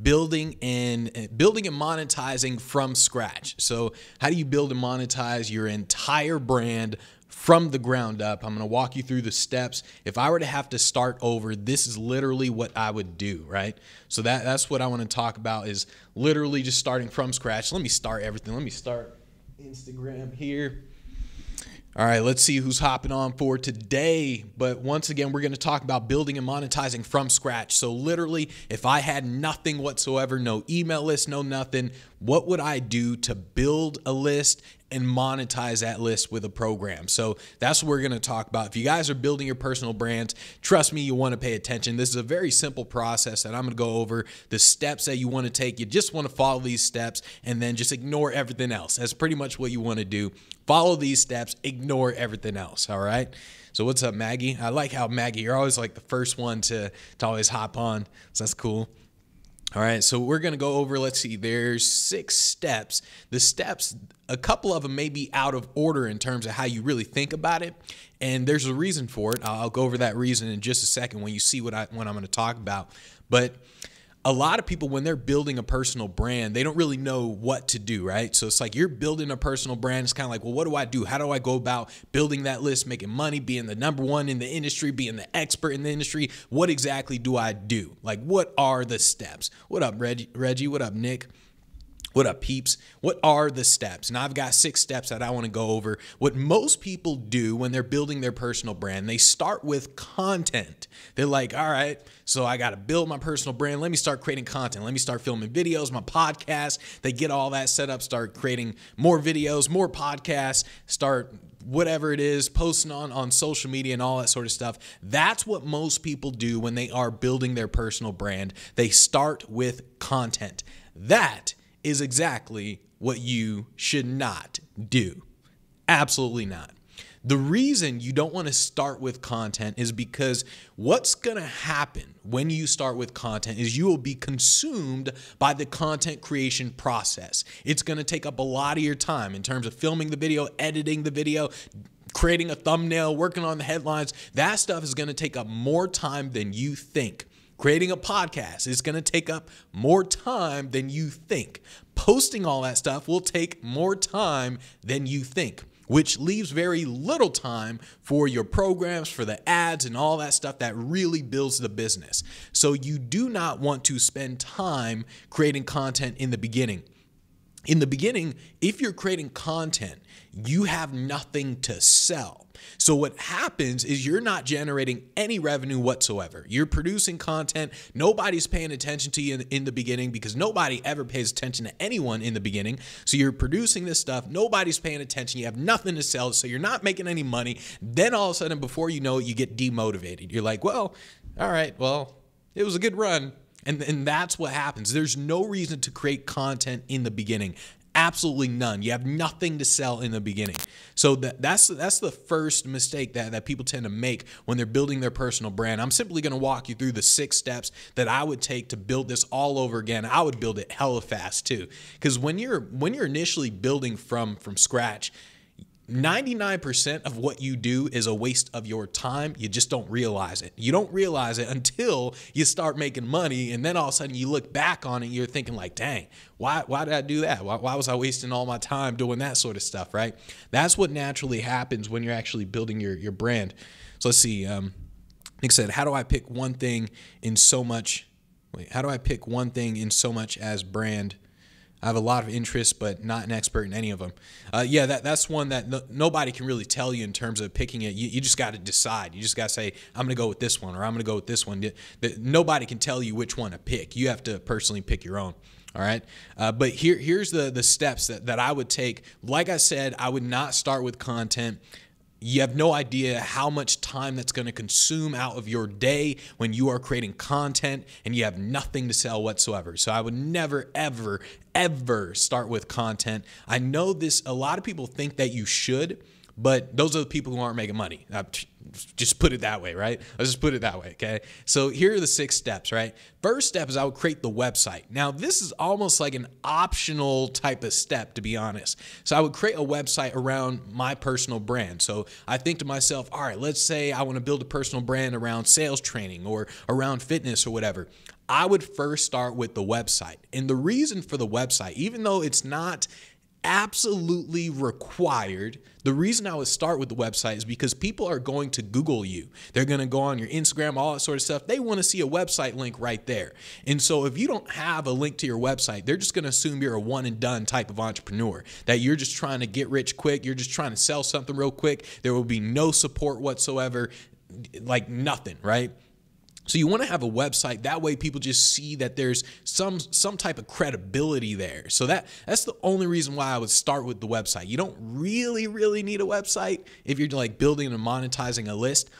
building and monetizing from scratch. So how do you build and monetize your entire brand from the ground up? I'm going to walk you through the steps. If I were to have to start over, this is literally what I would do, right? So that's what I want to talk about, is literally just starting from scratch. Let me start everything. Let me start Instagram here. All right, let's see who's hopping on for today. But once again, we're going to talk about building and monetizing from scratch. So literally, if I had nothing whatsoever, no email list, no nothing, what would I do to build a list and monetize that list with a program? So that's what we're going to talk about. If you guys are building your personal brands, trust me, you want to pay attention. This is a very simple process that I'm going to go over the steps that you want to take. You just want to follow these steps and then just ignore everything else. That's pretty much what you want to do. Follow these steps, ignore everything else. All right. So what's up, Maggie? I like how Maggie, you're always like the first one to always hop on. So that's cool. All right, so we're going to go over, let's see, there's 6 steps. The steps, a couple of them may be out of order in terms of how you really think about it, and there's a reason for it. I'll go over that reason in just a second when you see what I'm going to talk about. But a lot of people, when they're building a personal brand, they don't really know what to do, right? So it's like you're building a personal brand. It's kind of like, well, what do I do? How do I go about building that list, making money, being the #1 in the industry, being the expert in the industry? What exactly do I do? Like, what are the steps? What up, Reggie? What up, Nick? What up, peeps? What are the steps? And I've got 6 steps that I want to go over. What most people do when they're building their personal brand, they start with content. They're like, all right, so I got to build my personal brand. Let me start creating content. Let me start filming videos, my podcast. They get all that set up, start creating more videos, more podcasts, start whatever it is, posting on social media and all that sort of stuff. That's what most people do when they are building their personal brand. They start with content. That is exactly what you should not do. Absolutely not. The reason you don't want to start with content is because what's going to happen when you start with content is you will be consumed by the content creation process. It's going to take up a lot of your time in terms of filming the video, editing the video, creating a thumbnail, working on the headlines. That stuff is going to take up more time than you think. Creating a podcast is going to take up more time than you think. Posting all that stuff will take more time than you think, which leaves very little time for your programs, for the ads and all that stuff that really builds the business. So you do not want to spend time creating content in the beginning. In the beginning, if you're creating content, you have nothing to sell. So what happens is you're not generating any revenue whatsoever. You're producing content. Nobody's paying attention to you in the beginning because nobody ever pays attention to anyone in the beginning. So you're producing this stuff. Nobody's paying attention. You have nothing to sell. So you're not making any money. Then all of a sudden, before you know it, you get demotivated. You're like, well, all right, well, it was a good run. And that's what happens. There's no reason to create content in the beginning. Absolutely none. You have nothing to sell in the beginning. So that's the first mistake that people tend to make when they're building their personal brand. I'm simply going to walk you through the 6 steps that I would take to build this all over again. I would build it hella fast too. Because when you're initially building from scratch, 99% of what you do is a waste of your time. You just don't realize it. You don't realize it until you start making money, and then all of a sudden you look back on it and you're thinking like, dang, why did I do that? Why was I wasting all my time doing that sort of stuff, right? That's what naturally happens when you're actually building your brand. So let's see. Nick said, how do I pick one thing in so much as brand? I have a lot of interests, but not an expert in any of them. Yeah, that's one that nobody can really tell you in terms of picking it. You just got to decide. You just got to say, I'm going to go with this one, or I'm going to go with this one. Nobody can tell you which one to pick. You have to personally pick your own. All right. But here's the steps that I would take. Like I said, I would not start with content. You have no idea how much time that's going to consume out of your day when you are creating content and you have nothing to sell whatsoever. So I would never, ever, ever start with content. I know a lot of people think that you should, but those are the people who aren't making money. Just put it that way, right? Let's just put it that way, okay? So here are the 6 steps, right? First step is I would create the website. Now, this is almost like an optional type of step, to be honest. So I would create a website around my personal brand. So I think to myself, all right, let's say I want to build a personal brand around sales training or around fitness or whatever. I would first start with the website. And the reason for the website, even though it's not absolutely required, the reason I would start with the website is because people are going to Google you. They're going to go on your Instagram, all that sort of stuff. They want to see a website link right there. And so if you don't have a link to your website, they're just going to assume you're a one and done type of entrepreneur, that you're just trying to get rich quick. You're just trying to sell something real quick. There will be no support whatsoever, like nothing, right? So you want to have a website. That way people just see that there's some type of credibility there. So that's the only reason why I would start with the website. You don't really need a website if you're like building and monetizing a list,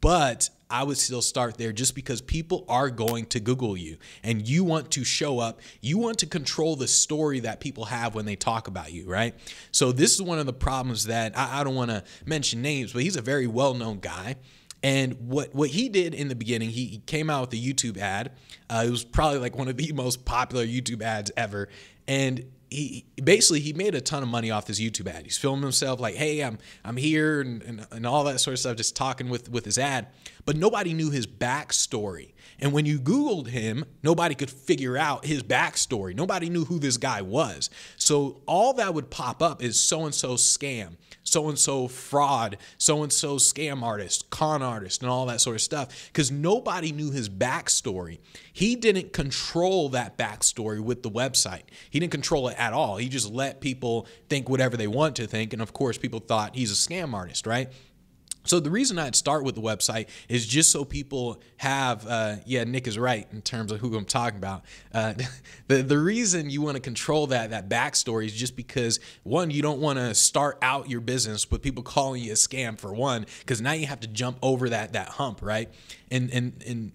but I would still start there just because people are going to Google you and you want to show up. You want to control the story that people have when they talk about you, right? So this is one of the problems that I don't want to mention names, but he's a very well-known guy. And what he did in the beginning, he came out with a YouTube ad. It was probably like one of the most popular YouTube ads ever. And he made a ton of money off this YouTube ad. He's filming himself like, hey, I'm here and all that sort of stuff, just talking with his ad. But nobody knew his backstory. And when you Googled him, nobody could figure out his backstory. Nobody knew who this guy was. So all that would pop up is so-and-so scam, so-and-so fraud, so-and-so scam artist, con artist, and all that sort of stuff, because nobody knew his backstory. He didn't control that backstory with the website. He didn't control it at all. He just let people think whatever they want to think. And of course, people thought he's a scam artist, right? So the reason I'd start with the website is just so people have, Nick is right in terms of who I'm talking about. The reason you want to control that backstory is just because, one, you don't want to start out your business with people calling you a scam, for one, because now you have to jump over that hump, right? And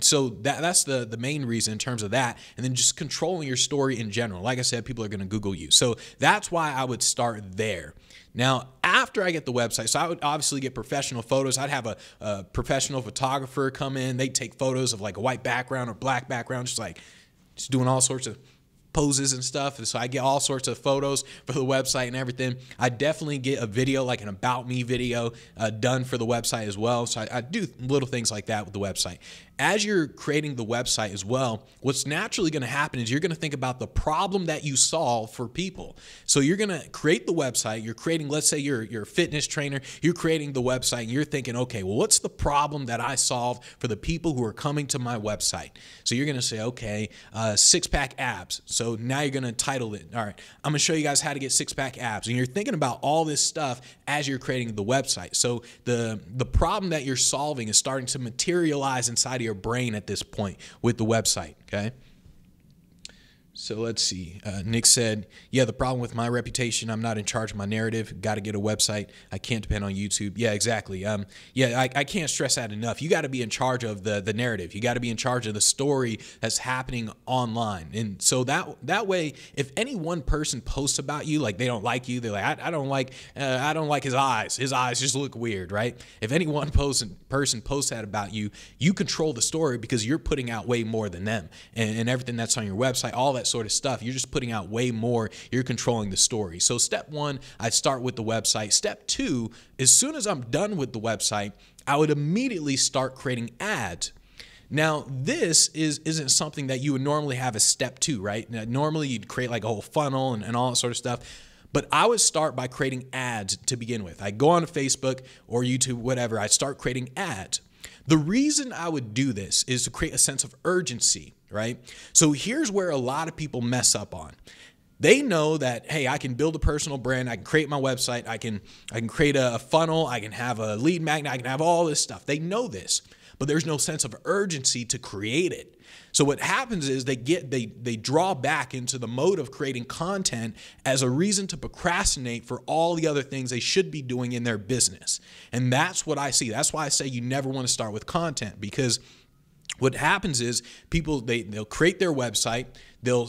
so that's the main reason in terms of that. And then just controlling your story in general. Like I said, people are going to Google you. So that's why I would start there. Now, after I get the website, so I would obviously get professional photos. I'd have a professional photographer come in. They'd take photos of like a white background or black background, just doing all sorts of poses and stuff. And so I get all sorts of photos for the website and everything. I definitely get a video, like an about me video, done for the website as well. So I do little things like that with the website. As you're creating the website as well, what's naturally going to happen is you're going to think about the problem that you solve for people. So you're going to create the website. You're creating, let's say you're a fitness trainer. You're creating the website and you're thinking, okay, well, what's the problem that I solve for the people who are coming to my website? So you're going to say, okay, six-pack abs. So now you're going to title it. All right, I'm going to show you guys how to get six-pack abs. And you're thinking about all this stuff as you're creating the website. So the problem that you're solving is starting to materialize inside of your brain at this point with the website, okay? So let's see. Nick said, yeah, the problem with my reputation, I'm not in charge of my narrative. Got to get a website. I can't depend on YouTube. Yeah, exactly. I can't stress that enough. You got to be in charge of the narrative. You got to be in charge of the story that's happening online. And so that way, if any one person posts about you, like they don't like you, they're like, I don't like his eyes. His eyes just look weird, right? If any one person posts that about you, you control the story because you're putting out way more than them. And everything that's on your website, all that sort of stuff, you're just putting out way more. You're controlling the story. So step one, I start with the website. Step two, as soon as I'm done with the website, I would immediately start creating ads. Now, this isn't something that you would normally have as step two, right? Now, normally you'd create like a whole funnel and all that sort of stuff. But I would start by creating ads to begin with. I'd go on to Facebook or YouTube, whatever. I'd start creating ads. The reason I would do this is to create a sense of urgency, right? So here's where a lot of people mess up on. They know that, hey, I can build a personal brand. I can create my website. I can create a funnel. I can have a lead magnet. I can have all this stuff. They know this, but there's no sense of urgency to create it. So what happens is they draw back into the mode of creating content as a reason to procrastinate for all the other things they should be doing in their business. And that's what I see. That's why I say you never want to start with content, because what happens is people, they'll create their website, they'll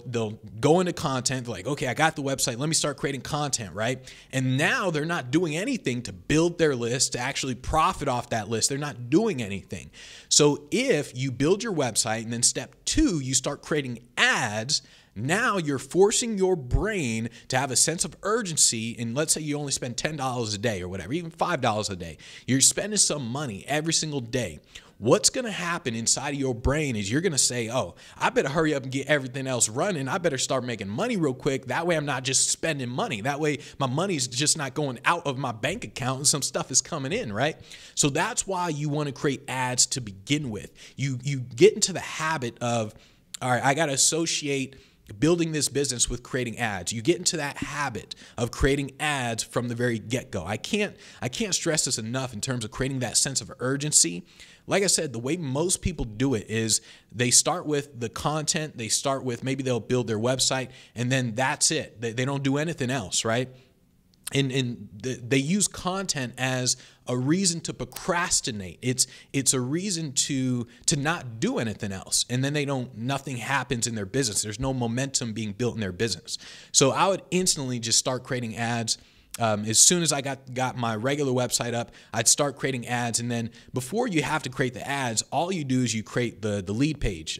go into content, they're like, okay, I got the website, let me start creating content, right? And now they're not doing anything to build their list, to actually profit off that list. They're not doing anything. So if you build your website and then step two, you start creating ads, now you're forcing your brain to have a sense of urgency. And let's say you only spend $10 a day or whatever, even $5 a day. You're spending some money every single day. what's going to happen inside of your brain is you're going to say, oh, I better hurry up and get everything else running. I better start making money real quick. That way I'm not just spending money. That way my money's just not going out of my bank account and some stuff is coming in, right? So that's why you want to create ads to begin with. You get into the habit of, all right, I got to associate building this business with creating ads. You get into that habit of creating ads from the very get-go. I can't stress this enough in terms of creating that sense of urgency. Like I said, the way most people do it is they start with the content. They start with, maybe they'll build their website, and then that's it. They don't do anything else, right? And they use content as a reason to procrastinate. It's a reason to not do anything else. And then nothing happens in their business. There's no momentum being built in their business. So I would instantly just start creating ads. As soon as I got my regular website up, I'd start creating ads. And then before you have to create the ads, all you do is you create the lead page,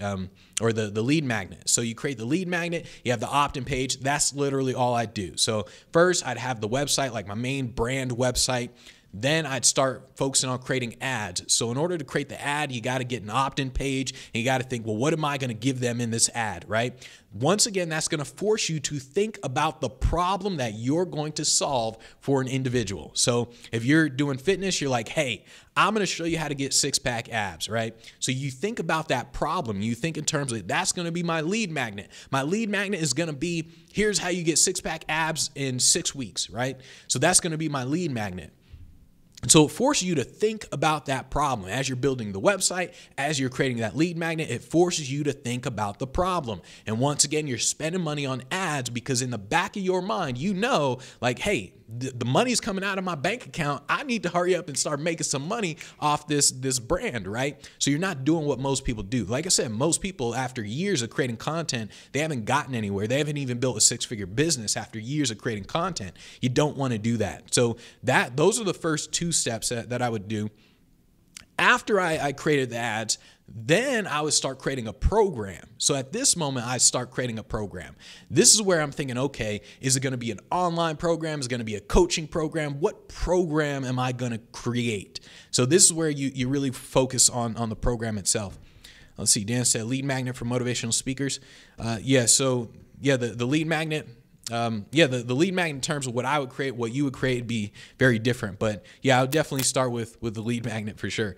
or the lead magnet. So you create the lead magnet, you have the opt-in page. That's literally all I do. So first I'd have the website, like my main brand website. Then I'd start focusing on creating ads. So in order to create the ad, you got to get an opt-in page, and you got to think, well, what am I going to give them in this ad, right? Once again, that's going to force you to think about the problem that you're going to solve for an individual. So if you're doing fitness, you're like, hey, I'm going to show you how to get six-pack abs, right? So you think about that problem. You think in terms of, that's going to be my lead magnet. My lead magnet is going to be, here's how you get six-pack abs in 6 weeks, right? So that's going to be my lead magnet. And so it forces you to think about that problem. As you're building the website, as you're creating that lead magnet, it forces you to think about the problem. And once again, you're spending money on ads because in the back of your mind, you know, like, hey, the money's coming out of my bank account. I need to hurry up and start making some money off this brand, right? So you're not doing what most people do. Like I said, most people, after years of creating content, they haven't gotten anywhere. They haven't even built a six-figure business after years of creating content. You don't want to do that. So those are the first two steps that I would do. After I created the ads, then I would start creating a program. So at this moment, I start creating a program. This is where I'm thinking, okay, is it going to be an online program? Is it going to be a coaching program? What program am I going to create? So this is where you really focus on the program itself. Let's see, Dan said lead magnet for motivational speakers. The lead magnet. The lead magnet in terms of what I would create, what you would create would be very different. But yeah, I would definitely start with the lead magnet for sure.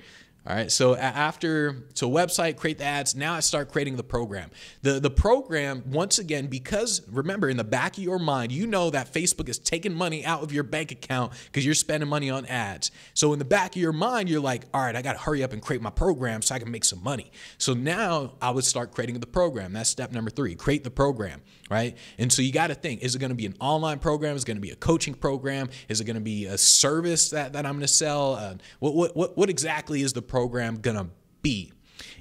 All right, so website, create the ads. Now I start creating the program. The program, once again, because remember, in the back of your mind, you know that Facebook is taking money out of your bank account because you're spending money on ads. So in the back of your mind, you're like, all right, I got to hurry up and create my program so I can make some money. So now I would start creating the program. That's step number 3, create the program, right? And so you got to think, is it going to be an online program? Is it going to be a coaching program? Is it going to be a service that I'm going to sell? What exactly is the program gonna be?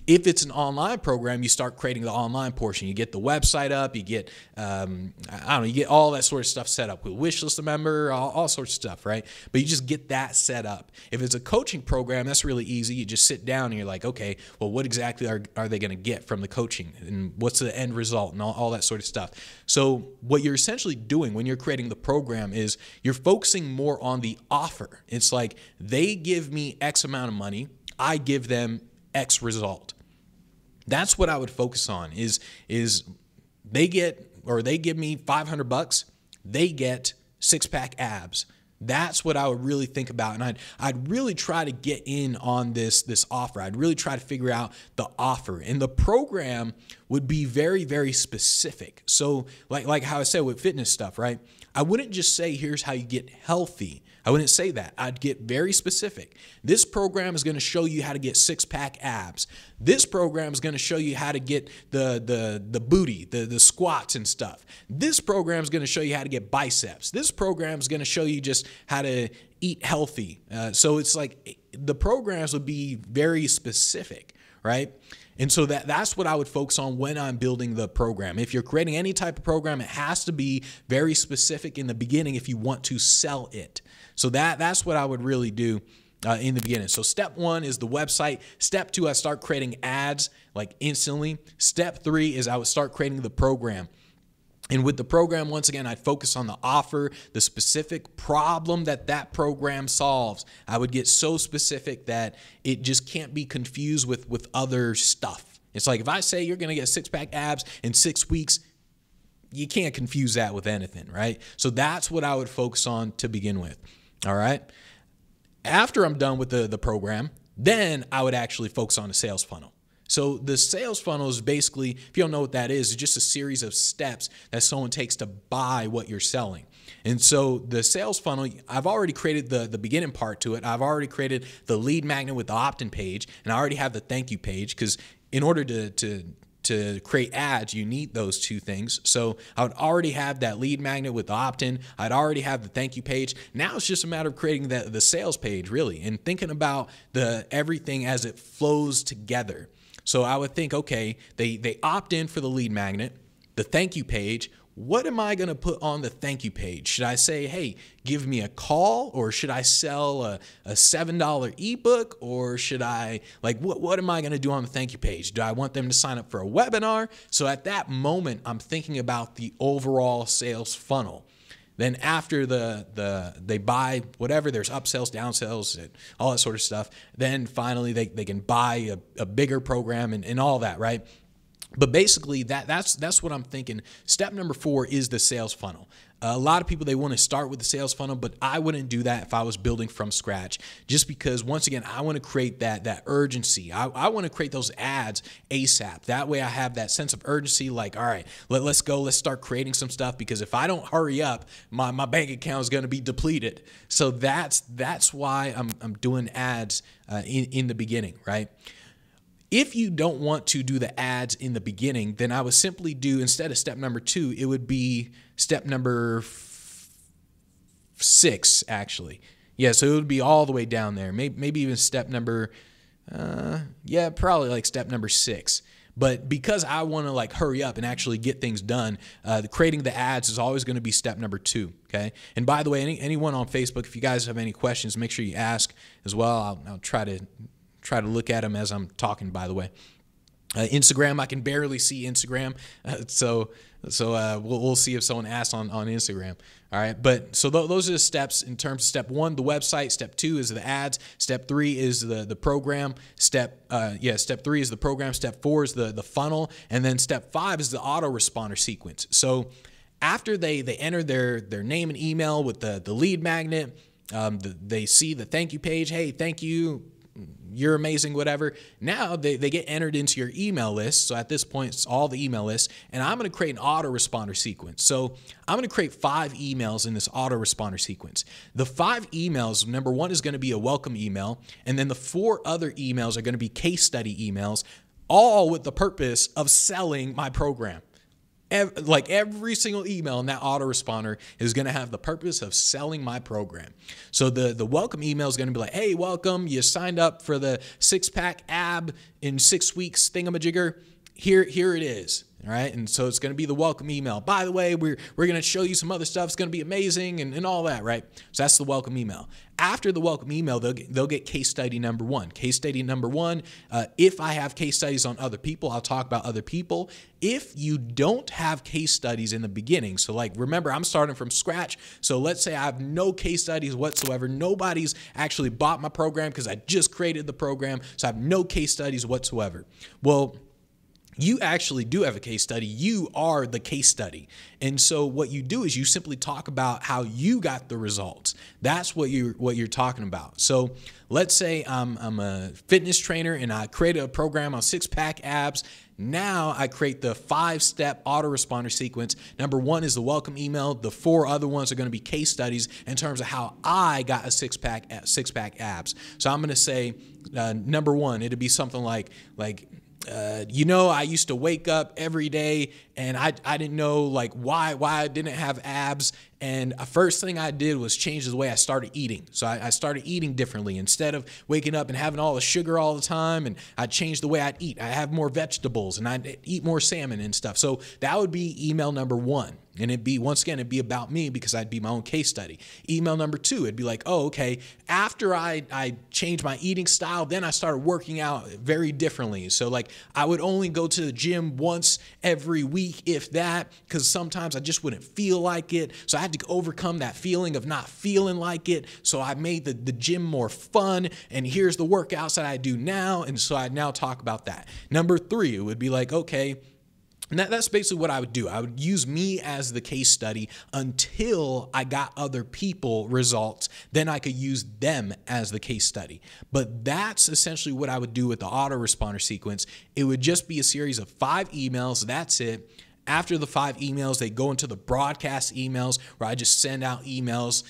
If it's an online program, you start creating the online portion. You get the website up, you get, you get all that sort of stuff set up with wish list a member, all sorts of stuff, right? But you just get that set up. If it's a coaching program, that's really easy. You just sit down and you're like, okay, well, what exactly are they gonna get from the coaching? And what's the end result and all that sort of stuff. So what you're essentially doing when you're creating the program is you're focusing more on the offer. It's like, they give me X amount of money, I give them X result. That's what I would focus on is they give me $500, they get six-pack abs. That's what I would really think about. And I'd really try to get in on this offer. I'd really try to figure out the offer. And the program would be very, very specific. So like how I said with fitness stuff, right? I wouldn't just say, here's how you get healthy. I wouldn't say that. I'd get very specific. This program is going to show you how to get six-pack abs. This program is going to show you how to get the booty, the squats and stuff. This program is going to show you how to get biceps. This program is going to show you just how to eat healthy. So it's like the programs would be very specific, right? And so that's what I would focus on when I'm building the program. If you're creating any type of program, it has to be very specific in the beginning if you want to sell it. So that's what I would really do in the beginning. So step 1 is the website. Step 2, I start creating ads like instantly. Step 3 is I would start creating the program. And with the program, once again, I'd focus on the offer, the specific problem that that program solves. I would get so specific that it just can't be confused with other stuff. It's like if I say you're going to get six-pack abs in 6 weeks, you can't confuse that with anything, right? So that's what I would focus on to begin with, all right? After I'm done with the program, then I would actually focus on the sales funnel. So the sales funnel is basically, if you don't know what that is, it's just a series of steps that someone takes to buy what you're selling. And so the sales funnel, I've already created the beginning part to it. I've already created the lead magnet with the opt-in page, and I already have the thank you page, because in order to create ads, you need those two things. So I would already have that lead magnet with the opt-in. I'd already have the thank you page. Now it's just a matter of creating the sales page, really, and thinking about everything as it flows together. So I would think, okay, they opt in for the lead magnet, the thank you page. What am I going to put on the thank you page? Should I say, hey, give me a call, or should I sell a $7 ebook, or should I, like, what am I going to do on the thank you page? Do I want them to sign up for a webinar? So at that moment, I'm thinking about the overall sales funnel. Then after they buy whatever, there's upsells, downsells, and all that sort of stuff. Then finally they can buy a bigger program and all that, right? But basically that's what I'm thinking. Step number 4 is the sales funnel. A lot of people, they want to start with the sales funnel, but I wouldn't do that if I was building from scratch, just because, once again, I want to create that urgency. I want to create those ads ASAP. That way I have that sense of urgency, like, all right, let's go. Let's start creating some stuff, because if I don't hurry up, my bank account is going to be depleted. So that's why I'm doing ads in the beginning, right? If you don't want to do the ads in the beginning, then I would simply do, instead of step number 2, it would be step number 6, actually. Yeah, so it would be all the way down there. Maybe even step number, probably like step number 6. But because I want to like hurry up and actually get things done, creating the ads is always going to be step number 2. Okay. And by the way, anyone on Facebook, if you guys have any questions, make sure you ask as well. I'll try to look at them as I'm talking, by the way. Instagram, I can barely see Instagram. So we'll see if someone asks on Instagram. All right. But so those are the steps in terms of step 1, the website. Step 2 is the ads. Step 3 is the program. Step 3 is the program. Step 4 is the funnel. And then step 5 is the autoresponder sequence. So after they enter their name and email with the lead magnet, they see the thank you page. Hey, thank you. You're amazing, whatever. Now they get entered into your email list. So at this point, it's all the email lists. And I'm going to create an autoresponder sequence. So I'm going to create 5 emails in this autoresponder sequence. The 5 emails, number 1 is going to be a welcome email. And then the 4 other emails are going to be case study emails, all with the purpose of selling my program. Like every single email in that autoresponder is going to have the purpose of selling my program. So the welcome email is going to be like, hey, welcome. You signed up for the 6-pack ab in 6 weeks thingamajigger. Here it is. All right. And so it's going to be the welcome email. By the way, we're going to show you some other stuff. It's going to be amazing and all that. Right. So that's the welcome email. After the welcome email, they'll get case study number 1. Case study number 1. If I have case studies on other people, I'll talk about other people. If you don't have case studies in the beginning, so like, remember, I'm starting from scratch. So let's say I have no case studies whatsoever. Nobody's actually bought my program because I just created the program. So I have no case studies whatsoever. Well, you actually do have a case study. You are the case study. And so what you do is you simply talk about how you got the results. That's what you're talking about. So let's say I'm a fitness trainer and I created a program on 6-pack abs. Now I create the 5-step autoresponder sequence. Number 1 is the welcome email. The 4 other ones are going to be case studies in terms of how I got a 6-pack abs. So I'm going to say number 1, it'd be something like I used to wake up every day and I didn't know like why I didn't have abs, And first thing I did was change the way I started eating. So I started eating differently. Instead of waking up and having all the sugar all the time, and I changed the way I'd eat. I have more vegetables and I'd eat more salmon and stuff. So that would be email number one. And it'd be, once again, it'd be about me because I'd be my own case study. Email number two, it'd be like, oh, okay, after I changed my eating style, then I started working out very differently. So like I would only go to the gym once every week, if that, because sometimes I just wouldn't feel like it. So I had to overcome that feeling of not feeling like it. So I made the gym more fun, and here's the workouts that I do now. And so I now talk about that. Number three, it would be like, okay, and that's basically what I would do. I would use me as the case study until I got other people results. Then I could use them as the case study. But that's essentially what I would do with the autoresponder sequence. It would just be a series of 5 emails. That's it. After the 5 emails, they go into the broadcast emails, where I just send out emails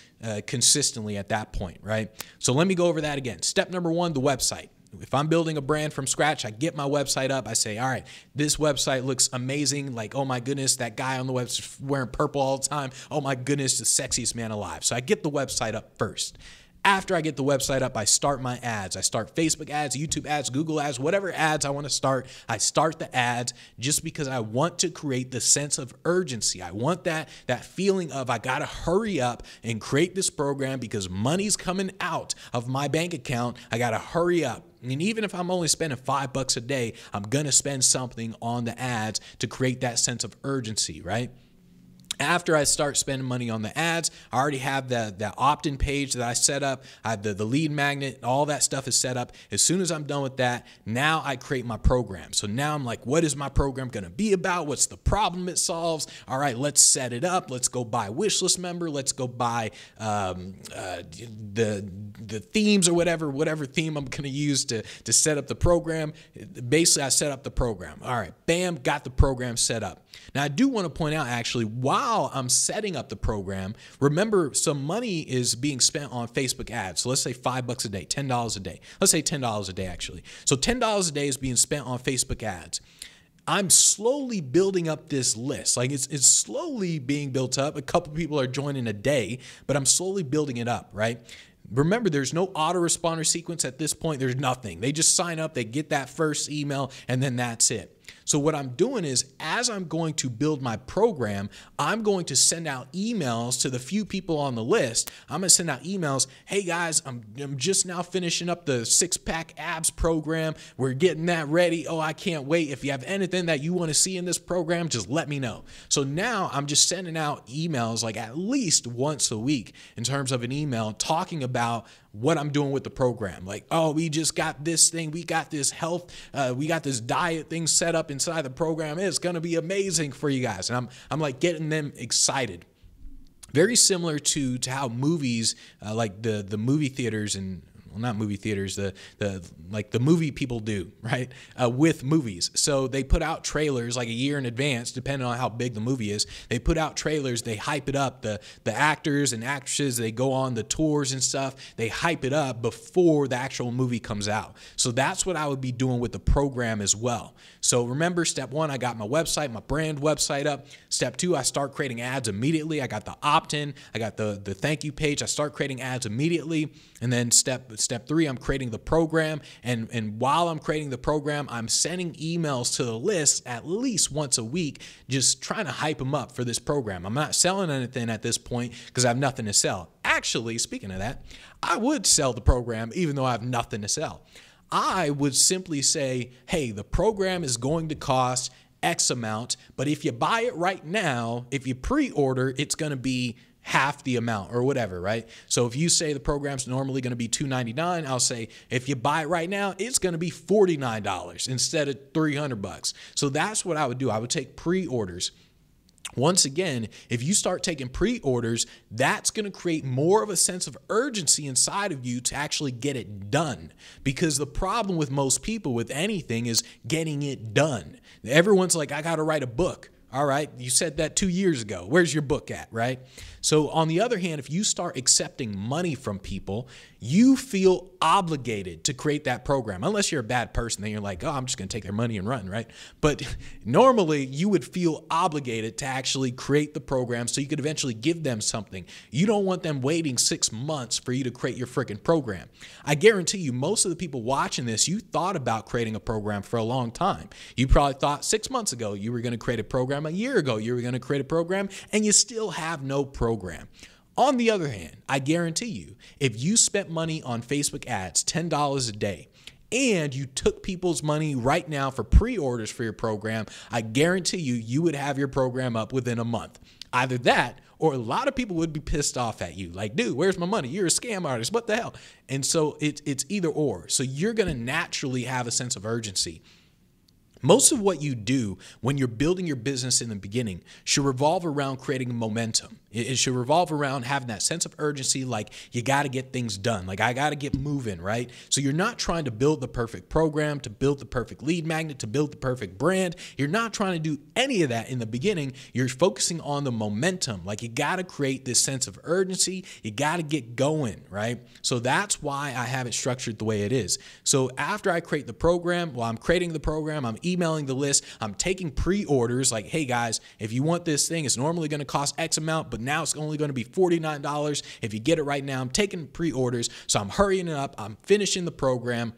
consistently at that point, right? So let me go over that again. Step number 1, the website. If I'm building a brand from scratch, I get my website up. I say, all right, this website looks amazing. Like, oh my goodness, that guy on the website wearing purple all the time. Oh my goodness, the sexiest man alive. So I get the website up first. After I get the website up, I start my ads. I start Facebook ads, YouTube ads, Google ads, whatever ads I want to start. I start the ads just because I want to create the sense of urgency. I want that feeling of I got to hurry up and create this program because money's coming out of my bank account. I got to hurry up. And even if I'm only spending $5 a day, I'm going to spend something on the ads to create that sense of urgency, right? After I start spending money on the ads, I already have that opt-in page that I set up. I have the lead magnet, all that stuff is set up. As soon as I'm done with that, now I create my program. So now I'm like, what is my program going to be about? What's the problem it solves? All right, let's set it up. Let's go buy wishlist member. Let's go buy the themes or whatever theme I'm going to use to set up the program. Basically, I set up the program. All right, bam, got the program set up. Now, I do want to point out, actually, while I'm setting up the program, remember some money is being spent on Facebook ads. So let's say $5 a day, $10 a day. Let's say $10 a day, actually. So $10 a day is being spent on Facebook ads. I'm slowly building up this list. Like it's slowly being built up. A couple people are joining a day, but I'm slowly building it up, right? Remember, there's no autoresponder sequence at this point. There's nothing. They just sign up, they get that first email, and then that's it. So what I'm doing is, as I'm going to build my program, I'm going to send out emails to the few people on the list. I'm going to send out emails. Hey guys, I'm just now finishing up the 6-pack abs program. We're getting that ready. Oh, I can't wait. If you have anything that you want to see in this program, just let me know. So now I'm just sending out emails like at least once a week in terms of an email talking about what I'm doing with the program. Like, oh, we just got this thing. We got this health. We got this diet thing set up inside the program. It's going to be amazing for you guys. And I'm like getting them excited. Very similar to how movies, like the movie theaters and, well, not movie theaters, like the movie people do, right? With movies. So they put out trailers like a year in advance, depending on how big the movie is. They put out trailers, they hype it up. The actors and actresses, they go on the tours and stuff. They hype it up before the actual movie comes out. So that's what I would be doing with the program as well. So remember, step 1, I got my website, my brand website up. Step 2, I start creating ads immediately. I got the opt-in, I got the thank you page. I start creating ads immediately. And then step 3, I'm creating the program. And while I'm creating the program, I'm sending emails to the list at least once a week, just trying to hype them up for this program. I'm not selling anything at this point because I have nothing to sell. Actually, speaking of that, I would sell the program even though I have nothing to sell. I would simply say, hey, the program is going to cost X amount, but if you buy it right now, if you pre-order, it's going to be half the amount or whatever, right? So if you say the program's normally going to be $299, I'll say if you buy it right now, it's going to be $49 instead of $300. So that's what I would do. I would take pre-orders. Once again, if you start taking pre-orders, that's going to create more of a sense of urgency inside of you to actually get it done. Because the problem with most people with anything is getting it done. Everyone's like, I got to write a book. All right, you said that 2 years ago. Where's your book at, right? So on the other hand, if you start accepting money from people, you feel obligated to create that program. Unless you're a bad person, then you're like, oh, I'm just going to take their money and run, right? But normally you would feel obligated to actually create the program so you could eventually give them something. You don't want them waiting 6 months for you to create your freaking program. I guarantee you, most of the people watching this, you thought about creating a program for a long time. You probably thought 6 months ago you were going to create a program, a year ago you were going to create a program, and you still have no program. On the other hand, I guarantee you, if you spent money on Facebook ads, $10 a day, and you took people's money right now for pre-orders for your program, I guarantee you, you would have your program up within a month. Either that, or a lot of people would be pissed off at you. Like, dude, where's my money? You're a scam artist. What the hell? And so it's either or. So you're going to naturally have a sense of urgency. Most of what you do when you're building your business in the beginning should revolve around creating momentum. It should revolve around having that sense of urgency, like you got to get things done. Like I got to get moving, right? So you're not trying to build the perfect program, to build the perfect lead magnet, to build the perfect brand. You're not trying to do any of that in the beginning. You're focusing on the momentum. Like you got to create this sense of urgency. You got to get going, right? So that's why I have it structured the way it is. So after I create the program, while I'm creating the program, I'm emailing the list, I'm taking pre-orders like, hey guys, if you want this thing, it's normally going to cost X amount, but now it's only going to be $49 if you get it right now. I'm taking pre-orders, so I'm hurrying it up. I'm finishing the program.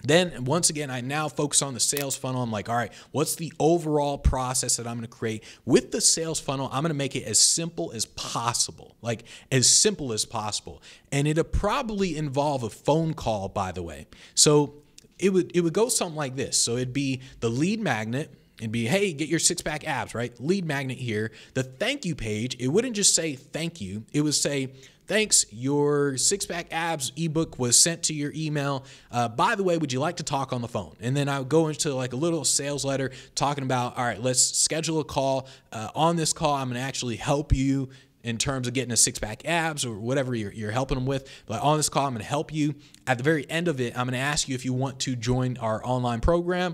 Then once again, I now focus on the sales funnel. I'm like, all right, what's the overall process that I'm going to create? With the sales funnel, I'm going to make it as simple as possible, like as simple as possible. And it'll probably involve a phone call, by the way. So it would go something like this. So it'd be the lead magnet. It'd be, hey, get your six-pack abs, right? Lead magnet here. The thank you page, it wouldn't just say thank you. It would say, thanks, your six-pack abs ebook was sent to your email. By the way, would you like to talk on the phone? And then I would go into like a little sales letter talking about, all right, let's schedule a call. On this call, I'm going to actually help you in terms of getting a six-pack abs or whatever you're helping them with. But on this call, I'm going to help you. At the very end of it, I'm going to ask you if you want to join our online program.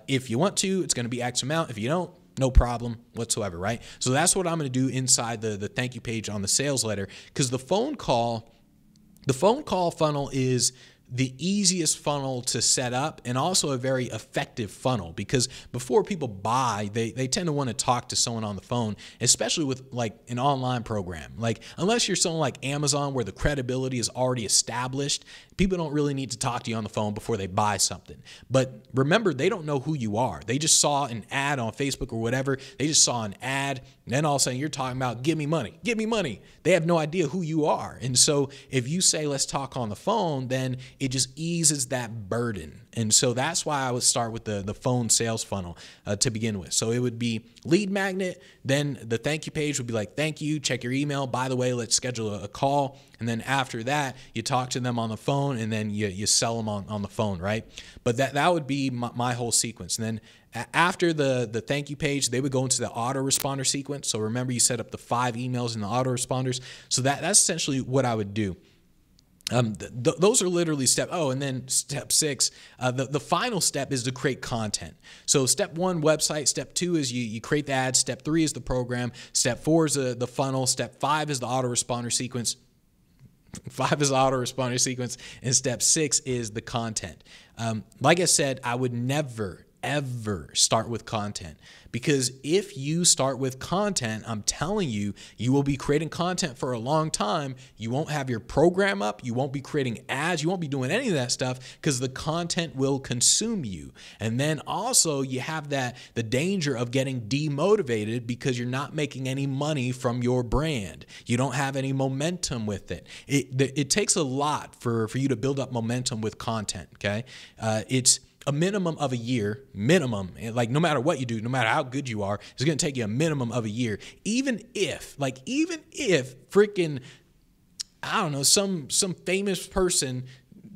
If you want to, it's going to be X amount. If you don't, no problem whatsoever, right? So that's what I'm going to do inside the thank you page on the sales letter, because the phone call funnel is the easiest funnel to set up and also a very effective funnel, because before people buy, they tend to want to talk to someone on the phone, especially with like an online program. Like unless you're someone like Amazon where the credibility is already established, people don't really need to talk to you on the phone before they buy something. But remember, they don't know who you are. They just saw an ad on Facebook or whatever. They just saw an ad. And then all of a sudden you're talking about, give me money, give me money. They have no idea who you are. And so if you say, let's talk on the phone, then it just eases that burden. And so that's why I would start with the phone sales funnel to begin with. So it would be lead magnet. Then the thank you page would be like, thank you, check your email. By the way, let's schedule a call. And then after that, you talk to them on the phone and then you sell them on the phone, right? But that would be my whole sequence. And then after the thank you page, they would go into the autoresponder sequence. So remember, you set up the 5 emails in the autoresponders. So that's essentially what I would do. Those are literally and then step 6, the final step is to create content. So step 1, website. Step 2 is you create the ads. Step 3 is the program. Step 4 is the funnel. Step 5 is the autoresponder sequence. 5 is the autoresponder sequence. And step 6 is the content. Like I said, I would never, ever start with content, because if you start with content, I'm telling you, you will be creating content for a long time. You won't have your program up. You won't be creating ads. You won't be doing any of that stuff because the content will consume you. And then also you have the danger of getting demotivated because you're not making any money from your brand. You don't have any momentum with it. It takes a lot for you to build up momentum with content, okay? It's a minimum of a year, like no matter what you do, no matter how good you are, it's going to take you a minimum of a year. Even if freaking, I don't know, some famous person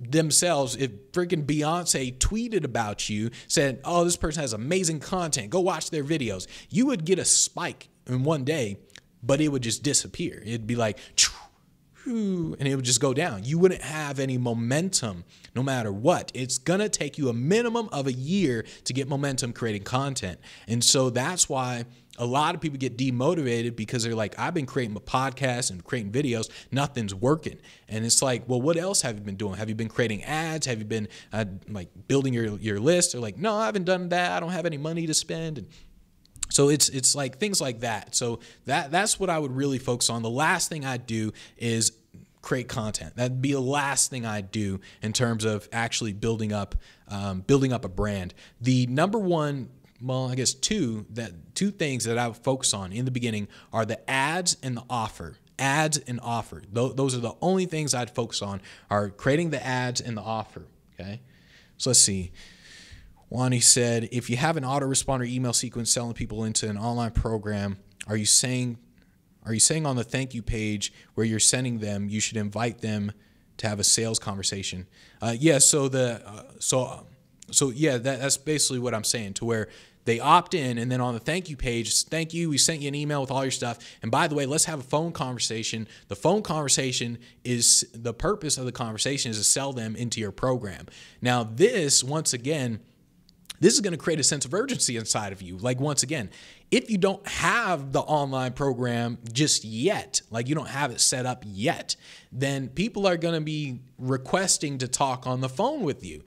themselves, if freaking Beyonce tweeted about you, said, oh, this person has amazing content, go watch their videos, you would get a spike in one day, but it would just disappear. It'd be like, and it would just go down. You wouldn't have any momentum no matter what. It's going to take you a minimum of a year to get momentum creating content. And so that's why a lot of people get demotivated, because they're like, I've been creating a podcast and creating videos, nothing's working. And it's like, well, what else have you been doing? Have you been creating ads? Have you been like building your list? Or like, no, I haven't done that. I don't have any money to spend. And so it's like things like that. So that's what I would really focus on. The last thing I do is create content. That'd be the last thing I do in terms of actually building up a brand. The number one, well, I guess two things that I would focus on in the beginning are the ads and the offer. Ads and offer. Those are the only things I'd focus on, are creating the ads and the offer. Okay. So let's see. Wani said, if you have an autoresponder email sequence selling people into an online program, are you saying on the thank you page where you're sending them, you should invite them to have a sales conversation? Yeah. So that's basically what I'm saying, to where they opt in, and then on the thank you page, thank you, we sent you an email with all your stuff. And by the way, let's have a phone conversation. The phone conversation is, the purpose of the conversation is to sell them into your program. Now this, once again, this is going to create a sense of urgency inside of you. Like, once again, if you don't have the online program just yet, like you don't have it set up yet, then people are going to be requesting to talk on the phone with you.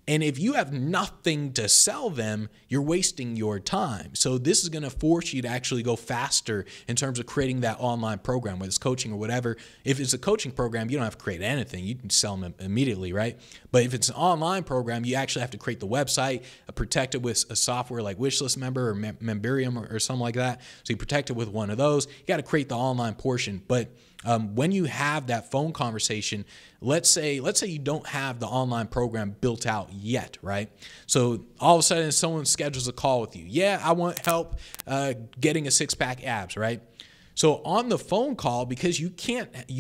And if you have nothing to sell them, you're wasting your time. So this is going to force you to actually go faster in terms of creating that online program, whether it's coaching or whatever. If it's a coaching program, you don't have to create anything. You can sell them immediately, right? But if it's an online program, you actually have to create the website, protect it with a software like Wishlist Member or Memberium or something like that. So you protect it with one of those. You got to create the online portion. But when you have that phone conversation, let's say you don't have the online program built out yet, right? So all of a sudden someone schedules a call with you. Yeah, I want help getting a six-pack abs, right? So on the phone call, because you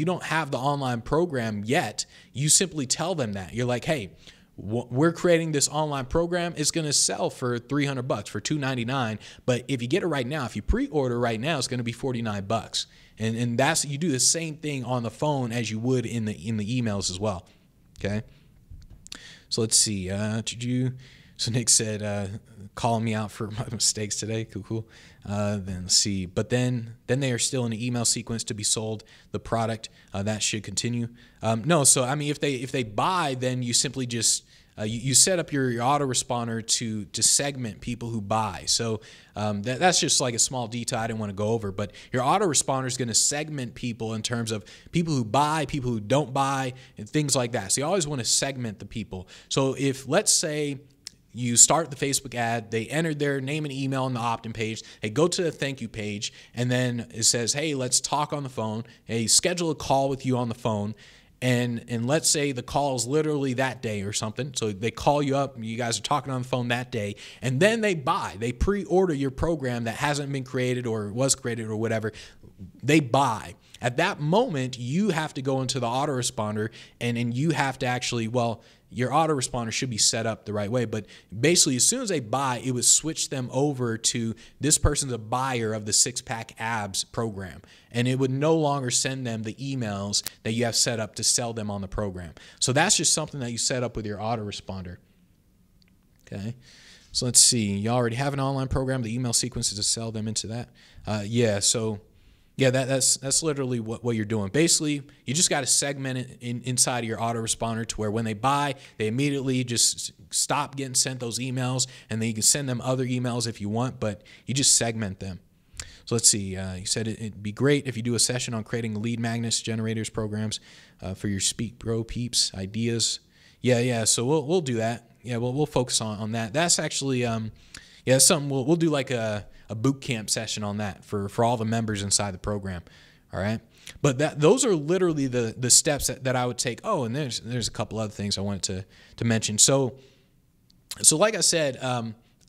don't have the online program yet, you simply tell them that. You're like, hey, we're creating this online program. It's going to sell for $300, for $299. But if you get it right now, if you pre-order right now, it's going to be $49. And that's, you do the same thing on the phone as you would in the emails as well. Okay. So let's see. So Nick said, calling me out for my mistakes today. Cool. Then let's see. But then they are still in the email sequence to be sold the product. That should continue. No. So, I mean, if they buy, then you simply just, you set up your autoresponder to segment people who buy. So that's just like a small detail I didn't want to go over. But your autoresponder is going to segment people in terms of people who buy, people who don't buy, and things like that. So you always want to segment the people. So if, let's say, you start the Facebook ad, they enter their name and email on the opt-in page, they go to the thank you page, and then it says, hey, let's talk on the phone. Hey, schedule a call with you on the phone. And let's say the call is literally that day or something. So they call you up, and you guys are talking on the phone that day, and then they buy. They pre-order your program that hasn't been created or was created or whatever. They buy. At that moment, you have to go into the autoresponder, and you have to actually, well, your autoresponder should be set up the right way. But basically, as soon as they buy, it would switch them over to this person's a buyer of the six-pack abs program. And it would no longer send them the emails that you have set up to sell them on the program. So that's just something that you set up with your autoresponder. Okay. So let's see. You already have an online program. The email sequence is to sell them into that. Yeah, that's literally what you're doing. Basically, you just got to segment it inside of your autoresponder to where when they buy, they immediately just stop getting sent those emails, and then you can send them other emails if you want, but you just segment them. So let's see. You said it'd be great if you do a session on creating lead magnets, generators, programs for your Speak Bro peeps, ideas. Yeah. So we'll do that. Yeah, we'll focus on that. That's actually that's something we'll do, like a boot camp session on that for all the members inside the program. All right. But those are literally the steps that I would take. Oh, and there's a couple other things I wanted to mention. So like I said,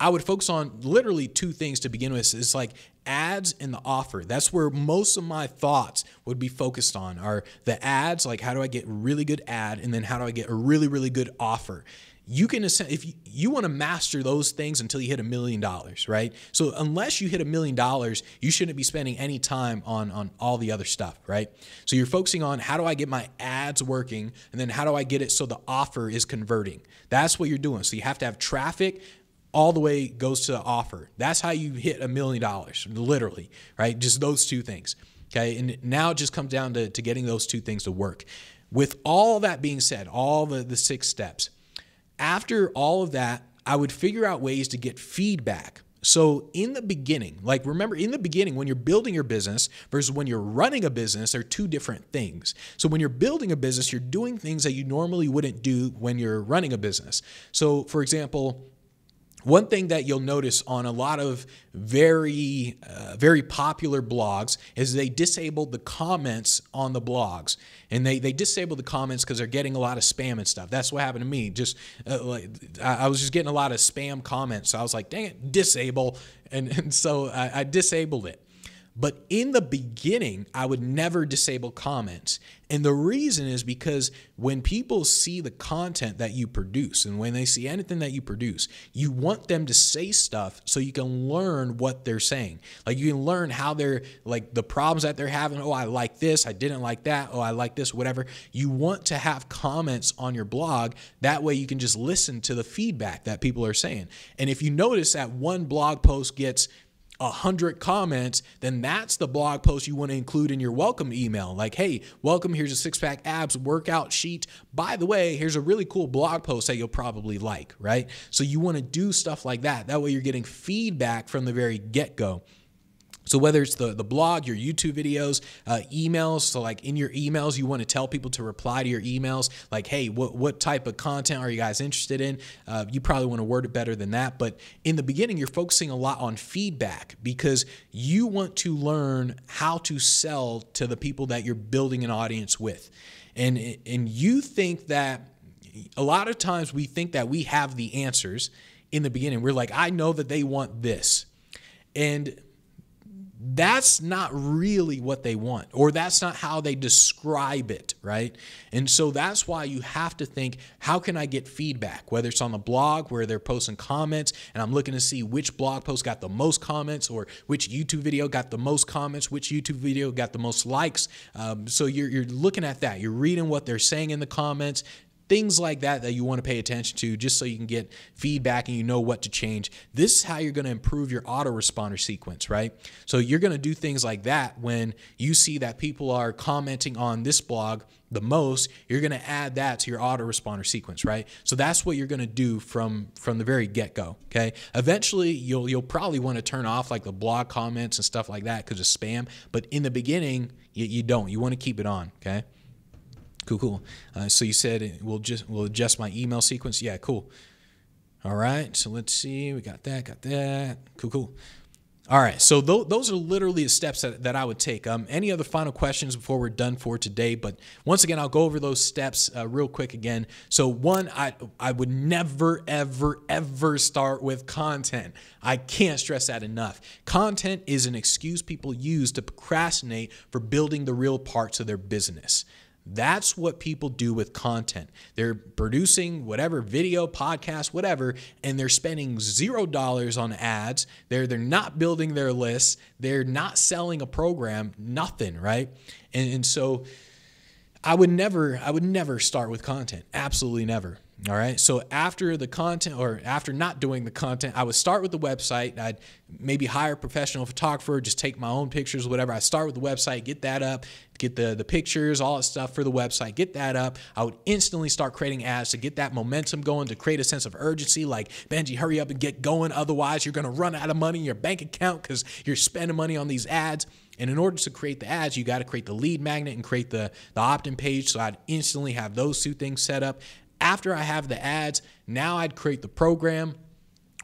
I would focus on literally two things to begin with. It's like ads and the offer. That's where most of my thoughts would be focused on, are the ads, like how do I get a really good ad, and then how do I get a really, really good offer. if you want to master those things until you hit $1 million, right? So unless you hit $1 million, you shouldn't be spending any time on all the other stuff, right? So you're focusing on, how do I get my ads working? And then how do I get it so the offer is converting? That's what you're doing. So you have to have traffic all the way goes to the offer. That's how you hit $1 million, literally, right? Just those two things. Okay. And now it just comes down to getting those two things to work. With all that being said, all the 6 steps, after all of that, I would figure out ways to get feedback. So in the beginning, like remember in the beginning, when you're building your business versus when you're running a business, they're two different things. So when you're building a business, you're doing things that you normally wouldn't do when you're running a business. So for example, one thing that you'll notice on a lot of very popular blogs is they disabled the comments on the blogs. And they disabled the comments because they're getting a lot of spam and stuff. That's what happened to me. I was just getting a lot of spam comments. So I was like, dang it, disable. And so I disabled it. But in the beginning, I would never disable comments. And the reason is because when people see the content that you produce and when they see anything that you produce, you want them to say stuff so you can learn what they're saying. Like you can learn how they're, like the problems that they're having. Oh, I like this. I didn't like that. Oh, I like this, whatever. You want to have comments on your blog. That way you can just listen to the feedback that people are saying. And if you notice that one blog post gets 100 comments, then that's the blog post you want to include in your welcome email. Like, hey, welcome, here's a 6-pack abs workout sheet. By the way, here's a really cool blog post that you'll probably like, right? So you want to do stuff like that. That way you're getting feedback from the very get-go. So whether it's the blog, your YouTube videos, emails, so like in your emails, you want to tell people to reply to your emails, like, hey, what type of content are you guys interested in? You probably want to word it better than that. But in the beginning, you're focusing a lot on feedback because you want to learn how to sell to the people that you're building an audience with. And you think that a lot of times we think that we have the answers in the beginning. We're like, I know that they want this. And that's not really what they want, or that's not how they describe it, right? And so that's why you have to think, how can I get feedback? Whether it's on the blog where they're posting comments and I'm looking to see which blog post got the most comments or which YouTube video got the most comments, which YouTube video got the most likes. So you're looking at that. You're reading what they're saying in the comments. Things like that you want to pay attention to just so you can get feedback and you know what to change. This is how you're going to improve your autoresponder sequence, right? So you're going to do things like that when you see that people are commenting on this blog the most, you're going to add that to your autoresponder sequence, right? So that's what you're going to do from the very get-go, okay? Eventually, you'll probably want to turn off like the blog comments and stuff like that because of spam, but in the beginning, you don't. You want to keep it on, okay? Cool. So you said we'll adjust my email sequence. Yeah, cool. All right. So let's see. We got that. Cool. All right. So those are literally the steps that I would take. Any other final questions before we're done for today? But once again, I'll go over those steps real quick again. So one, I would never, ever start with content. I can't stress that enough. Content is an excuse people use to procrastinate for building the real parts of their business. That's what people do with content. They're producing whatever video, podcast, whatever, and they're spending $0 on ads. They're not building their lists. They're not selling a program, nothing, right? And so I would never start with content. Absolutely never. All right. So after the content, or after not doing the content, I would start with the website. I'd maybe hire a professional photographer, just take my own pictures, whatever. I start with the website, get that up, get the pictures, all that stuff for the website, get that up. I would instantly start creating ads to get that momentum going, to create a sense of urgency. Like, Benji, hurry up and get going. Otherwise, you're going to run out of money in your bank account because you're spending money on these ads. And in order to create the ads, you got to create the lead magnet and create the opt-in page. So I'd instantly have those two things set up. After I have the ads, now I'd create the program.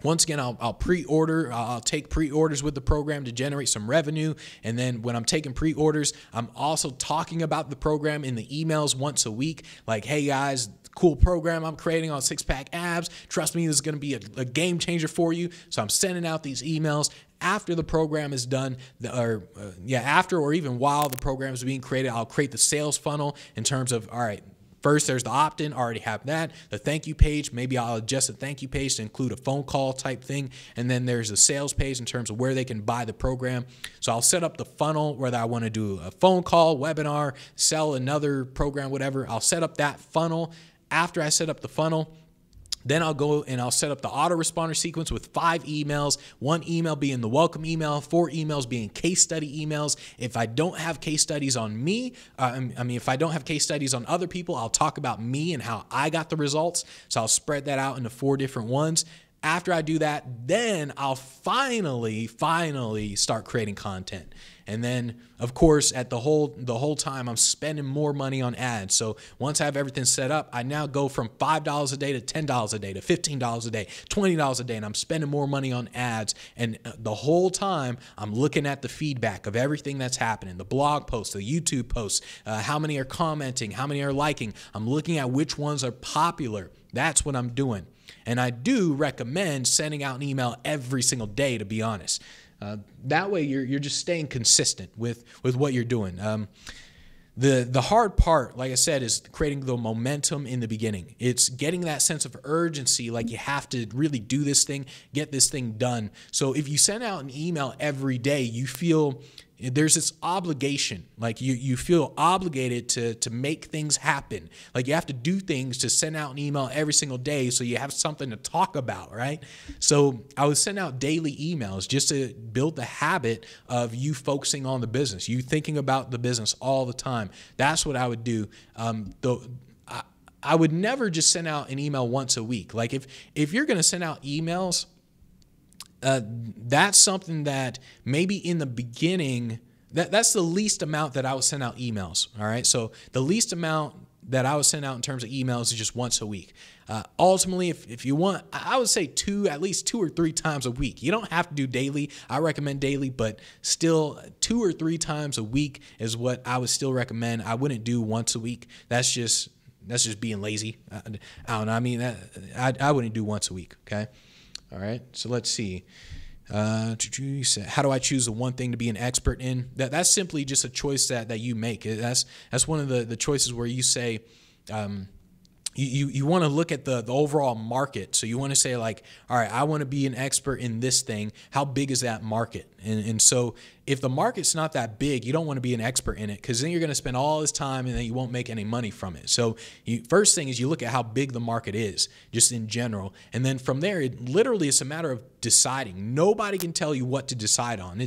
Once again, I'll pre-order. I'll take pre-orders with the program to generate some revenue. And then when I'm taking pre-orders, I'm also talking about the program in the emails once a week. Like, hey guys, cool program I'm creating on 6-pack abs. Trust me, this is going to be a game changer for you. So I'm sending out these emails. After the program is done, after or even while the program is being created, I'll create the sales funnel in terms of, all right, First, there's the opt-in, already have that. The thank you page, maybe I'll adjust the thank you page to include a phone call type thing. And then there's a sales page in terms of where they can buy the program. So I'll set up the funnel, whether I want to do a phone call, webinar, sell another program, whatever. I'll set up that funnel. After I set up the funnel, then I'll go and I'll set up the autoresponder sequence with 5 emails, 1 email being the welcome email, 4 emails being case study emails. If I don't have case studies on me, if I don't have case studies on other people, I'll talk about me and how I got the results. So I'll spread that out into 4 different ones. After I do that, then I'll finally start creating content. And then, of course, at the whole time, I'm spending more money on ads. So once I have everything set up, I now go from $5 a day to $10 a day to $15 a day, $20 a day, and I'm spending more money on ads. And the whole time, I'm looking at the feedback of everything that's happening, the blog posts, the YouTube posts, how many are commenting, how many are liking. I'm looking at which ones are popular. That's what I'm doing. And I do recommend sending out an email every single day, to be honest. That way you're just staying consistent with what you're doing. The hard part, like I said, is creating the momentum in the beginning. It's getting that sense of urgency, like you have to really do this thing, get this thing done. So if you send out an email every day, you feel there's this obligation, like you feel obligated to make things happen. Like you have to do things to send out an email every single day so you have something to talk about, right? So I would send out daily emails just to build the habit of you focusing on the business, you thinking about the business all the time. That's what I would do. I would never just send out an email once a week. Like if you're going to send out emails, that's something that maybe in the beginning, that's the least amount that I would send out emails. All right. So the least amount that I would send out in terms of emails is just once a week. Ultimately, if you want, I would say at least 2 or 3 times a week. You don't have to do daily. I recommend daily, but still 2 or 3 times a week is what I would still recommend. I wouldn't do once a week. That's just being lazy. I don't know. I mean, I wouldn't do once a week. Okay. All right, so let's see. How do I choose the one thing to be an expert in? That's simply just a choice that you make. That's one of the choices where you say, you want to look at the overall market. So you want to say like, all right, I want to be an expert in this thing. How big is that market? And so if the market's not that big, you don't want to be an expert in it because then you're going to spend all this time and then you won't make any money from it. So first thing is you look at how big the market is just in general. And then from there, it literally is a matter of deciding. Nobody can tell you what to decide on.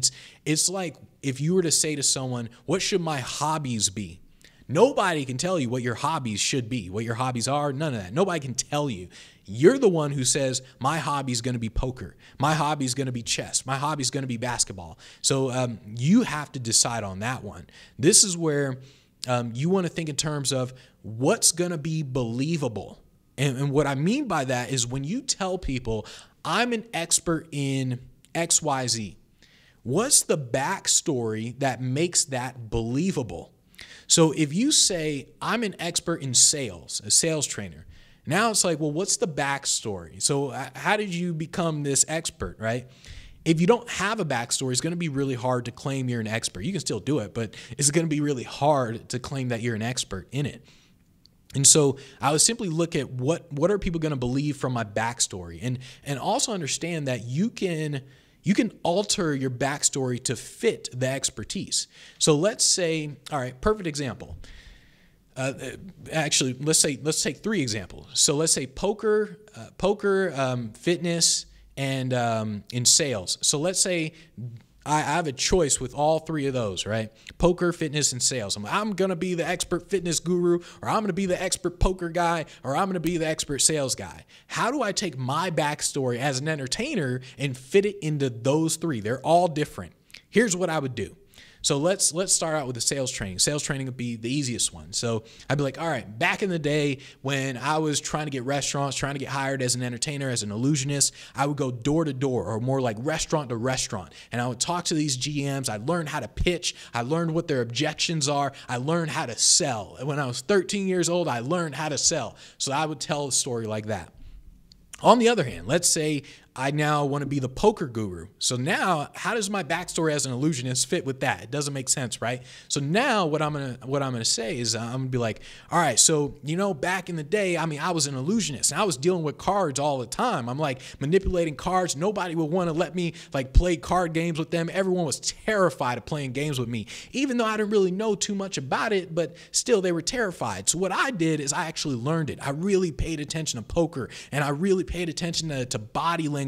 It's like if you were to say to someone, what should my hobbies be? Nobody can tell you what your hobbies should be, what your hobbies are, none of that. Nobody can tell you. You're the one who says, my hobby is going to be poker. My hobby is going to be chess. My hobby is going to be basketball. So you have to decide on that one. This is where you want to think in terms of what's going to be believable. And what I mean by that is when you tell people, I'm an expert in XYZ, what's the backstory that makes that believable? So if you say, I'm an expert in sales, a sales trainer, now it's like, well, what's the backstory? So how did you become this expert, right? If you don't have a backstory, it's going to be really hard to claim you're an expert. You can still do it, but it's going to be really hard to claim that you're an expert in it. And so I would simply look at what are people going to believe from my backstory, and also understand that you can alter your backstory to fit the expertise. So let's say, all right, perfect example. Actually, let's take 3 examples. So let's say poker, fitness, and in sales. So let's say I have a choice with all 3 of those, right? Poker, fitness, and sales. I'm going to be the expert fitness guru, or I'm going to be the expert poker guy, or I'm going to be the expert sales guy. How do I take my backstory as an entertainer and fit it into those 3? They're all different. Here's what I would do. So let's start out with the sales training. Sales training would be the easiest one. So I'd be like, all right, back in the day when I was trying to get restaurants, trying to get hired as an entertainer, as an illusionist, I would go door to door, or more like restaurant to restaurant. And I would talk to these GMs. I learned how to pitch. I learned what their objections are. I learned how to sell. And when I was 13 years old, I learned how to sell. So I would tell a story like that. On the other hand, let's say I now want to be the poker guru. So now how does my backstory as an illusionist fit with that? It doesn't make sense, right? So now what I'm gonna say is I'm gonna be like, all right, so back in the day, I mean, I was an illusionist and I was dealing with cards all the time. I'm like manipulating cards. Nobody would want to let me like play card games with them. Everyone was terrified of playing games with me, even though I didn't really know too much about it, but still they were terrified. So what I did is I actually learned it. I really paid attention to poker, and I really paid attention to body language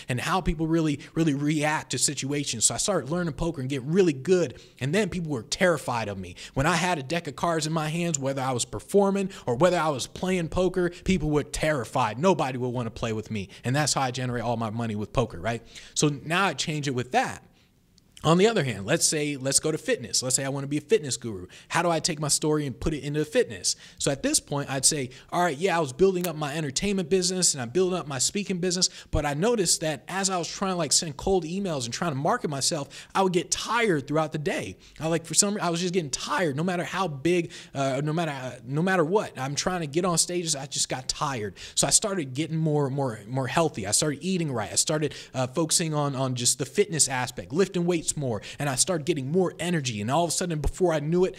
and how people really react to situations. So I started learning poker and get really good. And then people were terrified of me. When I had a deck of cards in my hands, whether I was performing or whether I was playing poker, people were terrified. Nobody would want to play with me. And that's how I generate all my money with poker, right? So now I change it with that. On the other hand, let's go to fitness. Let's say I want to be a fitness guru. How do I take my story and put it into fitness? So at this point, I'd say, all right, yeah, I was building up my entertainment business and I'm building up my speaking business, but I noticed that as I was trying to like send cold emails and trying to market myself, I would get tired throughout the day. I was just getting tired, no matter how big, no matter what. I'm trying to get on stages, I just got tired. So I started getting more healthy. I started eating right. I started focusing on just the fitness aspect, lifting weights more, and I started getting more energy. And all of a sudden, before I knew it,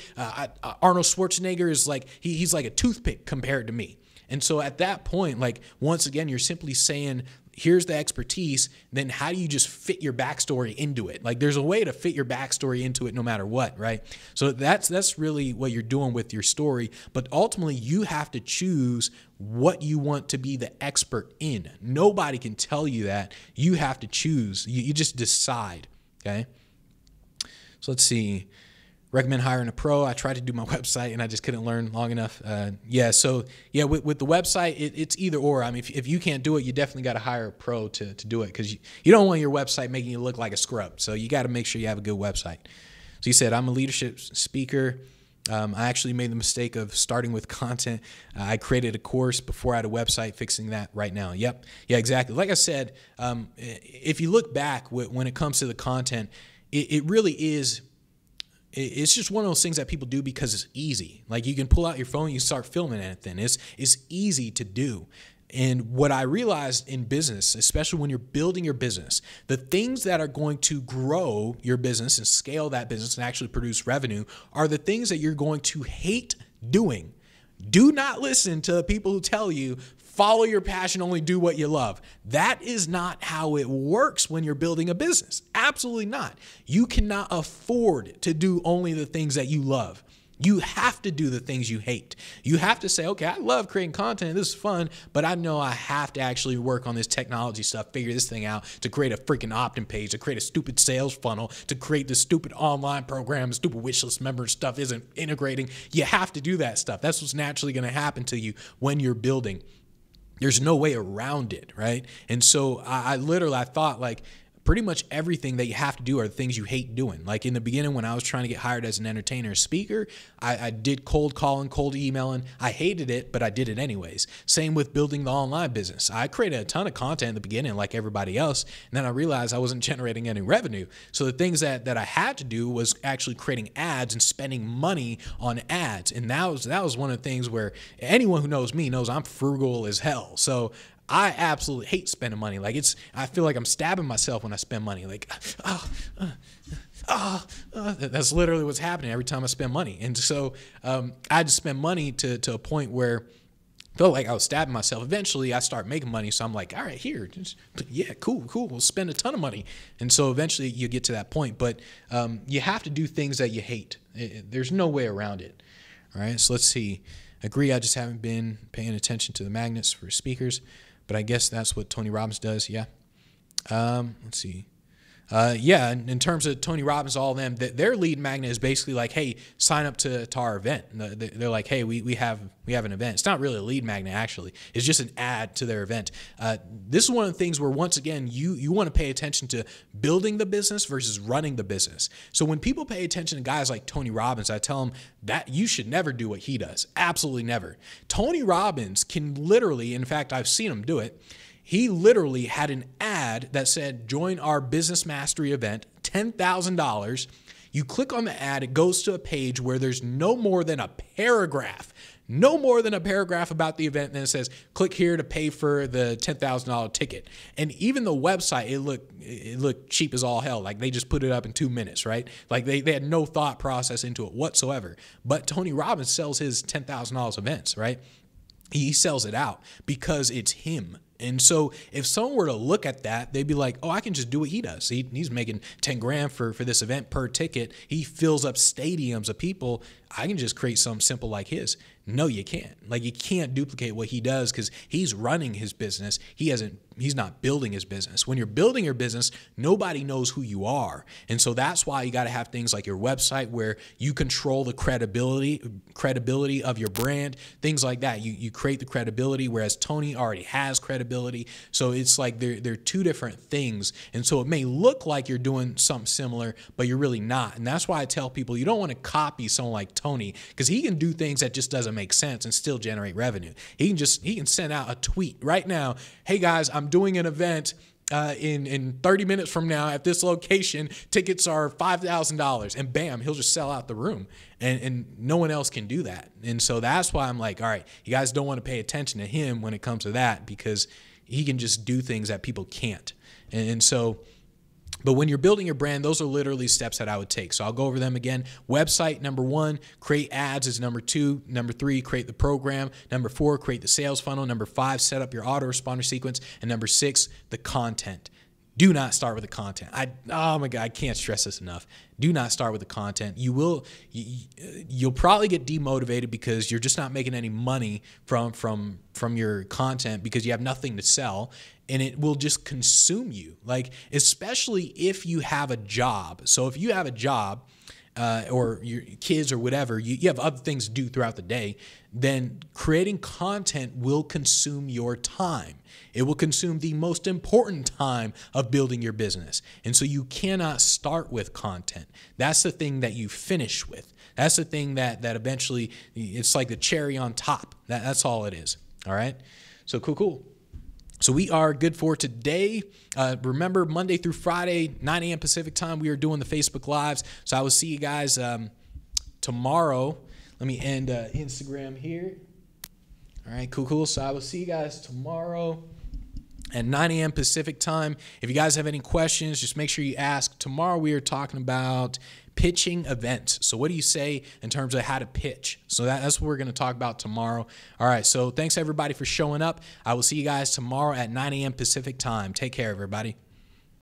Arnold Schwarzenegger is like he's like a toothpick compared to me. And so at that point, like once again, you're simply saying, here's the expertise. Then how do you just fit your backstory into it? Like there's a way to fit your backstory into it no matter what, right? So that's really what you're doing with your story. But ultimately, you have to choose what you want to be the expert in. Nobody can tell you that. You have to choose. You just decide. Okay. So let's see. Recommend hiring a pro. I tried to do my website and I just couldn't learn long enough. With the website, it's either or. I mean, if you can't do it, you definitely got to hire a pro to do it, because you don't want your website making you look like a scrub. So you got to make sure you have a good website. So you said, I'm a leadership speaker. I actually made the mistake of starting with content. I created a course before I had a website, fixing that right now. Yep. Yeah, exactly. Like I said, if you look back when it comes to the content, it really is, it's just one of those things that people do because it's easy. Like you can pull out your phone, you start filming anything. It's easy to do. And what I realized in business, especially when you're building your business, the things that are going to grow your business and scale that business and actually produce revenue are the things that you're going to hate doing. Do not listen to people who tell you, follow your passion, only do what you love. That is not how it works when you're building a business. Absolutely not. You cannot afford to do only the things that you love. You have to do the things you hate. You have to say, okay, I love creating content. This is fun, but I know I have to actually work on this technology stuff, figure this thing out to create a freaking opt-in page, to create a stupid sales funnel, to create this stupid online program, stupid wishlist member stuff isn't integrating. You have to do that stuff. That's what's naturally going to happen to you when you're building. There's no way around it, right? And so I thought like, pretty much everything that you have to do are the things you hate doing. Like in the beginning, when I was trying to get hired as an entertainer or speaker, I did cold calling, cold emailing. I hated it, but I did it anyways. Same with building the online business. I created a ton of content in the beginning like everybody else, and then I realized I wasn't generating any revenue. So the things that I had to do was actually creating ads and spending money on ads. And that was one of the things where anyone who knows me knows I'm frugal as hell. So I absolutely hate spending money. Like I feel like I'm stabbing myself when I spend money. Like, that's literally what's happening every time I spend money. And so I had to spend money to a point where I felt like I was stabbing myself. Eventually, I start making money, so I'm like, all right, here, cool, we'll spend a ton of money. And so eventually you get to that point. But you have to do things that you hate. There's no way around it. All right, so let's see. Agree, I just haven't been paying attention to the magnets for speakers. But I guess that's what Tony Robbins does, yeah. Let's see. In terms of Tony Robbins, all of them, their lead magnet is basically like, hey, sign up to our event. They're like, hey, we have an event. It's not really a lead magnet, actually. It's just an ad to their event. This is one of the things where, once again, you want to pay attention to building the business versus running the business. So when people pay attention to guys like Tony Robbins, I tell them that you should never do what he does. Absolutely never. Tony Robbins can literally, in fact, I've seen him do it. He literally had an ad that said, join our business mastery event, $10,000. You click on the ad, it goes to a page where there's no more than a paragraph, no more than a paragraph about the event. And then it says, click here to pay for the $10,000 ticket. And even the website, it looked cheap as all hell. Like they just put it up in 2 minutes, right? Like they had no thought process into it whatsoever. But Tony Robbins sells his $10,000 events, right? He sells it out because it's him. And so if someone were to look at that, they'd be like, oh, I can just do what he does. He's making 10 grand for this event per ticket. He fills up stadiums of people. I can just create something simple like his. No, you can't. Like, you can't duplicate what he does because he's running his business. He's not building his business. When you're building your business, nobody knows who you are. And so that's why you got to have things like your website where you control the credibility of your brand, things like that. You create the credibility, whereas Tony already has credibility. So it's like they're two different things. And so it may look like you're doing something similar, but you're really not. And that's why I tell people you don't want to copy someone like Tony because he can do things that just doesn't make sense and still generate revenue. He can send out a tweet right now. Hey guys, I'm doing an event in 30 minutes from now at this location. Tickets are $5,000, and bam, he'll just sell out the room. And no one else can do that. And so that's why I'm like, all right, you guys don't want to pay attention to him when it comes to that because he can just do things that people can't. And so, but when you're building your brand, those are literally steps that I would take. So I'll go over them again. Website, number 1. Create ads is number 2. Number 3, create the program. Number 4, create the sales funnel. Number 5, set up your autoresponder sequence. And number 6, the content. Do not start with the content. Oh my God, I can't stress this enough. Do not start with the content. You'll probably get demotivated because you're just not making any money from your content because you have nothing to sell, and it will just consume you. Like, especially if you have a job. So if you have a job, or your kids or whatever, you have other things to do throughout the day, then creating content will consume your time. It will consume the most important time of building your business. And so you cannot start with content. That's the thing that you finish with. That's the thing that eventually, it's like the cherry on top. That's all it is. All right? So cool. So we are good for today. Remember, Monday through Friday, 9 a.m. Pacific time, we are doing the Facebook Lives. So I will see you guys tomorrow. Let me end Instagram here. All right, cool. So I will see you guys tomorrow at 9 a.m. Pacific time. If you guys have any questions, just make sure you ask. Tomorrow we are talking about pitching events. So what do you say in terms of how to pitch? So that's what we're going to talk about tomorrow. All right, so thanks everybody for showing up. I will see you guys tomorrow at 9 a.m. Pacific time. Take care, everybody.